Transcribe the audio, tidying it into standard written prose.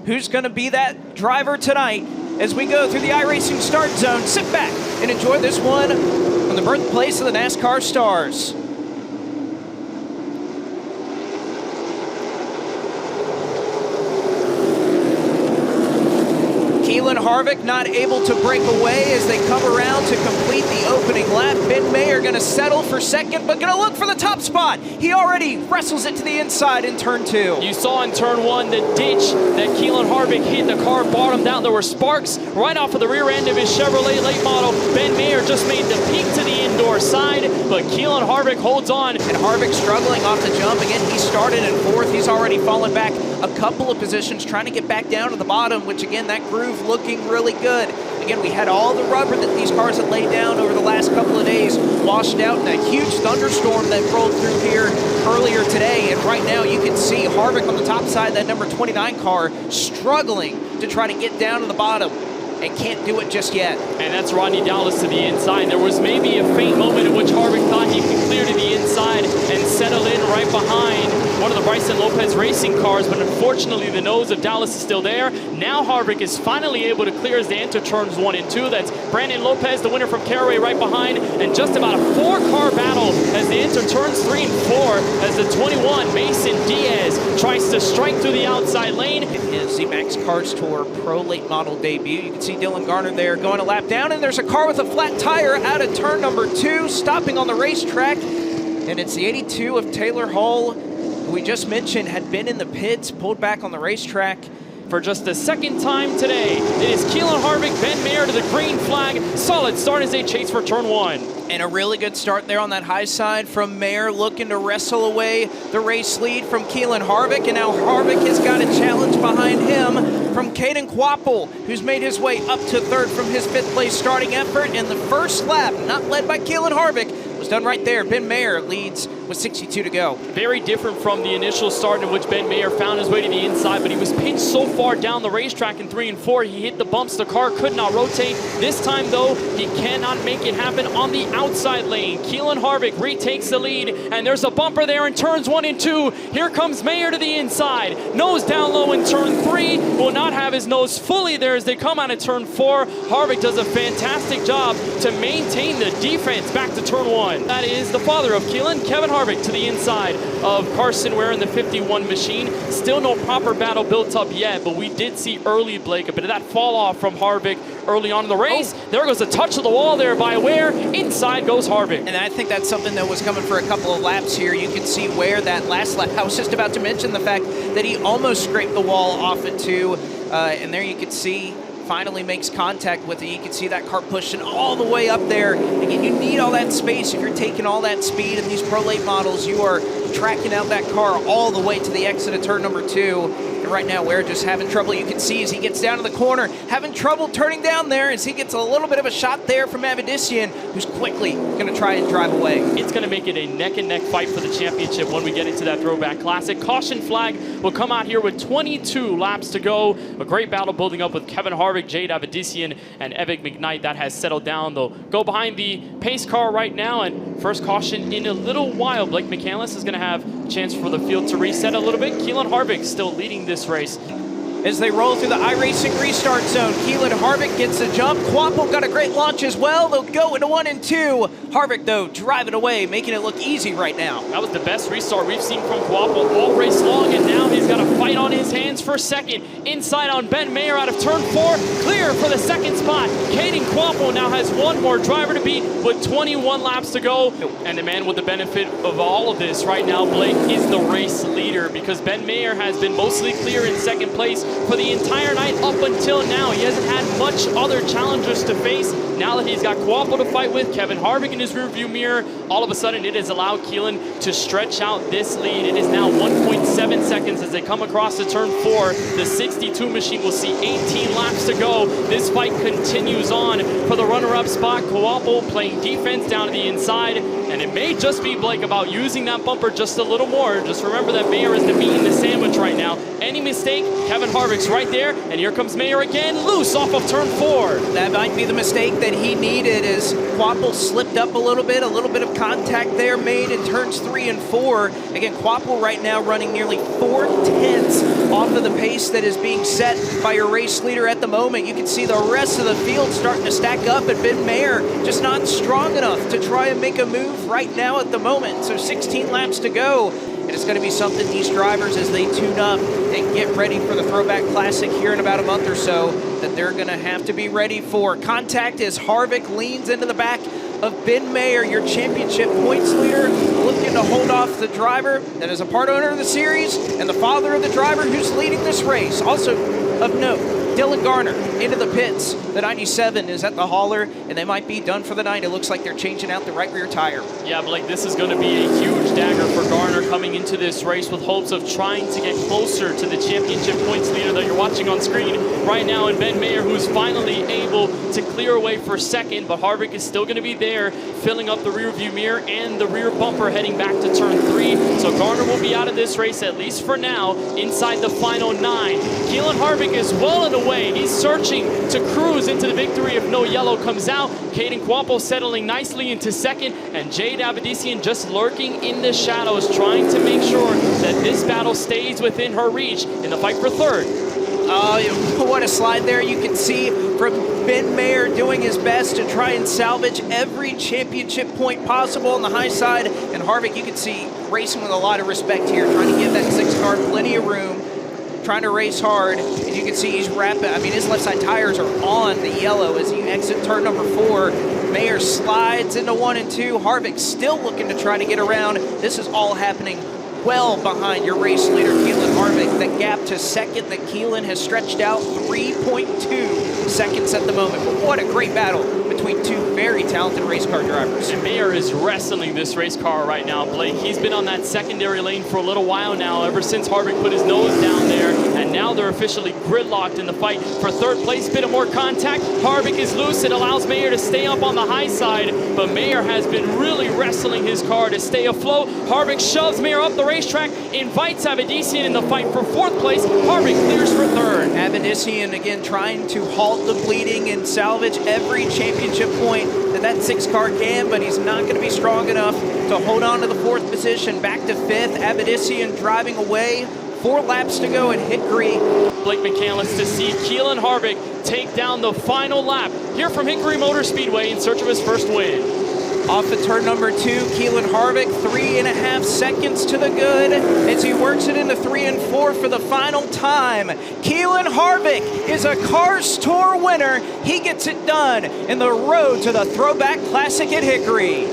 who's going to be that driver tonight as we go through the iRacing start zone. Sit back and enjoy this one from the birthplace of the NASCAR stars. Keelan Harvick not able to break away as they come around to complete the opening lap. Ben Mayer going to settle for second, but going to look for the top spot. He already wrestles it to the inside in turn 2. You saw in turn 1 the ditch that Keelan Harvick hit. The car bottomed out. There were sparks right off of the rear end of his Chevrolet late model. Ben Mayer just made the peak to the indoor side, but Keelan Harvick holds on. And Harvick struggling off the jump. Again, he started in 4th. He's already fallen back a couple of positions, trying to get back down to the bottom, which again, that groove looking really good. Again, we had all the rubber that these cars had laid down over the last couple of days washed out in that huge thunderstorm that rolled through here earlier today. And right now you can see Harvick on the top side of that number 29 car struggling to try to get down to the bottom and can't do it just yet. And that's Rodney Dallas to the inside. There was maybe a faint moment in which Harvick thought he could clear to the inside and settle in right behind one of the Bryson Lopez racing cars, but unfortunately the nose of Dallas is still there. Now Harvick is finally able to clear as they enter turns 1 and 2. That's Brandon Lopez, the winner from Caraway, right behind, and just about a 4-car battle as they enter turns 3 and 4 as the 21 Mason Diaz tries to strike through the outside lane. In his Z-Max Cars Tour Pro Late Model debut, you can see Dylan Garner there going a lap down, and there's a car with a flat tire out of turn number 2, stopping on the racetrack, and it's the 82 of Taylor Hall, who we just mentioned had been in the pits, pulled back on the racetrack. For just the second time today, it is Keelan Harvick, Ben Mayer to the green flag. Solid start as they chase for turn 1. And a really good start there on that high side from Mayer, looking to wrestle away the race lead from Keelan Harvick. And now Harvick has got a challenge behind him from Caden Quapple, who's made his way up to 3rd from his 5th place starting effort. And the first lap, not led by Keelan Harvick, was done right there. Ben Mayer leads with 62 to go. Very different from the initial start in which Ben Mayer found his way to the inside, but he was pinched so far down the racetrack in 3 and 4, he hit the bumps. The car could not rotate. This time, though, he cannot make it happen on the outside lane. Keelan Harvick retakes the lead, and there's a bumper there in turns 1 and 2. Here comes Mayer to the inside. Nose down low in turn 3. Will not have his nose fully there as they come out of turn 4. Harvick does a fantastic job to maintain the defense back to turn 1. That is the father of Keelan, Kevin Harvick, to the inside of Carson Ware in the 51 machine. Still no proper battle built up yet, but we did see early, Blake, a bit of that fall off from Harvick early on in the race. There goes a touch of the wall there by Ware. Inside goes Harvick. And I think that's something that was coming for a couple of laps here. You can see Ware that last lap. I was just about to mention the fact that he almost scraped the wall off it too. And there you can see finally makes contact with it. You can see that car pushing all the way up there. Again, you need all that space if you're taking all that speed. In these Pro Late models, you are tracking out that car all the way to the exit of turn number 2. And right now, Ware just having trouble. You can see as he gets down to the corner, having trouble turning down there as he gets a little bit of a shot there from Avedisian, who's quickly going to try and drive away. It's going to make it a neck-and-neck fight for the championship when we get into that Throwback Classic. Caution flag will come out here with 22 laps to go. A great battle building up with Kevin Harvick, Jade Avedisian, and Evic McKnight. That has settled down. They'll go behind the pace car right now, and first caution in a little while. Blake McCandless is going to have a chance for the field to reset a little bit. Keelan Harvick still leading this race. As they roll through the iRacing restart zone, Keelan Harvick gets a jump. Quapple got a great launch as well. They'll go into 1 and 2. Harvick, though, driving away, making it look easy right now. That was the best restart we've seen from Quapple all race long, and now he's got a fight on his hands for second. Inside on Ben Mayer out of turn 4. Clear for the second spot. Caden Quapple now has one more driver to beat with 21 laps to go. And the man with the benefit of all of this right now, Blake, is the race leader, because Ben Mayer has been mostly clear in second place for the entire night up until now. He hasn't had much other challengers to face. Now that he's got Quapple to fight with, Kevin Harvick in his rearview mirror, all of a sudden it has allowed Keelan to stretch out this lead. It is now 1.7 seconds as they come across the turn 4. The 62 machine will see 18 laps to go. This fight continues on for the runner-up spot. Quapple playing defense down to the inside, And it may just be, Blake, about using that bumper just a little more. Just remember that Mayer is the meat in the sandwich right now. Any mistake, Kevin Harvick's right there, and here comes Mayer again, loose off of turn 4. That might be the mistake that he needed, as Quapple slipped up a little bit of contact there made in turns 3 and 4. Again, Quapple right now running nearly 4/10 off of the pace that is being set by your race leader at the moment. You can see the rest of the field starting to stack up, and Ben Mayer just not strong enough to try and make a move right now at the moment. So 16 laps to go. And it's going to be something these drivers, as they tune up and get ready for the Throwback Classic here in about a month or so, that they're going to have to be ready for. Contact as Harvick leans into the back of Ben Mayer, your championship points leader, looking to hold off the driver that is a part owner of the series and the father of the driver who's leading this race. Also of note, Dylan Garner into the pits. The 97 is at the hauler, and they might be done for the night. It looks like they're changing out the right rear tire. Yeah, Blake, this is going to be a huge dagger for Garner coming into this race with hopes of trying to get closer to the championship points leader that you're watching on screen right now, and Ben Mayer, who's finally able to clear away for second, but Harvick is still going to be there, filling up the rear view mirror and the rear bumper heading back to turn 3. So Garner will be out of this race, at least for now, inside the final 9. Keelan Harvick is well and away. He's searching to cruise into the victory if no yellow comes out. Caden Quampo settling nicely into second, and Jade Abedisian just lurking in the shadows, trying to make sure that this battle stays within her reach in the fight for third. Oh, what a slide there. You can see from Ben Mayer doing his best to try and salvage every championship point possible on the high side. And Harvick, you can see, racing with a lot of respect here, trying to give that 6 car plenty of room, trying to race hard. And you can see he's rapid. I mean, his left side tires are on the yellow as he exits turn number 4. Mayer slides into 1 and 2. Harvick still looking to try to get around. This is all happening well behind your race leader, Keelan Harvick. The gap to second that Keelan has stretched out 3.2 seconds at the moment. But what a great battle between two very talented race car drivers. And Mayer is wrestling this race car right now, Blake. He's been on that secondary lane for a little while now, ever since Harvick put his nose down there, and now they're officially gridlocked in the fight for third place. Bit of more contact. Harvick is loose. It allows Mayer to stay up on the high side, but Mayer has been really wrestling his car to stay afloat. Harvick shoves Mayer up the racetrack, invites Abedisian in the fight for 4th place. Harvick clears for 3rd. Abedisian again trying to halt the bleeding and salvage every championship point that 6 car can, but he's not going to be strong enough to hold on to the 4th position. Back to 5th. Abedisian driving away. 4 laps to go at Hickory. Blake McCandless to see Keelan Harvick take down the final lap here from Hickory Motor Speedway in search of his first win. Off of turn number 2, Keelan Harvick, 3.5 seconds to the good as he works it into 3 and 4 for the final time. Keelan Harvick is a Cars Tour winner. He gets it done in the road to the Throwback Classic at Hickory.